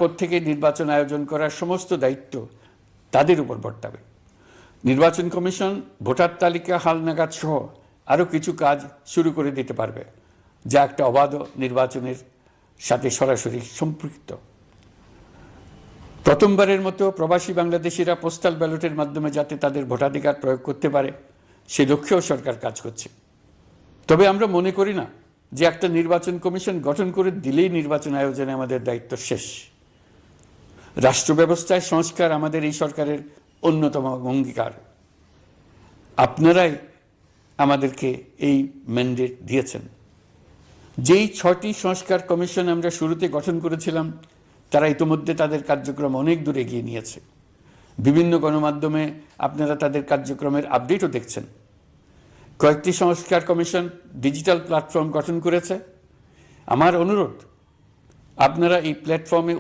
তারপর থেকে নির্বাচন আয়োজন করার সমস্ত দায়িত্ব তাদের উপর বর্তাবে। নির্বাচন কমিশন ভোটার তালিকা হালনাগাদ সহ আরও কিছু কাজ শুরু করে দিতে পারবে, যা একটা অবাধ নির্বাচনের সাথে সরাসরি সম্পৃক্ত। প্রথমবারের মতো প্রবাসী বাংলাদেশিরা পোস্টাল ব্যালটের মাধ্যমে যাতে তাদের ভোটাধিকার প্রয়োগ করতে পারে, সে লক্ষ্যেও সরকার কাজ করছে। তবে আমরা মনে করি না যে একটা নির্বাচন কমিশন গঠন করে দিলেই নির্বাচন আয়োজনে আমাদের দায়িত্ব শেষ। রাষ্ট্র ব্যবস্থায় সংস্কার আমাদের এই সরকারের অন্যতম অঙ্গীকার। আপনারাই আমাদেরকে এই ম্যান্ডেট দিয়েছেন। যেই 6টি সংস্কার কমিশন আমরা শুরুতে গঠন করেছিলাম, তারা ইতোমধ্যে তাদের কার্যক্রম অনেক দূর এগিয়ে নিয়েছে। বিভিন্ন গণমাধ্যমে আপনারা তাদের কার্যক্রমের আপডেটও দেখছেন। কয়েকটি সংস্কার কমিশন ডিজিটাল প্ল্যাটফর্ম গঠন করেছে। আমার অনুরোধ, আপনারা এই প্ল্যাটফর্মে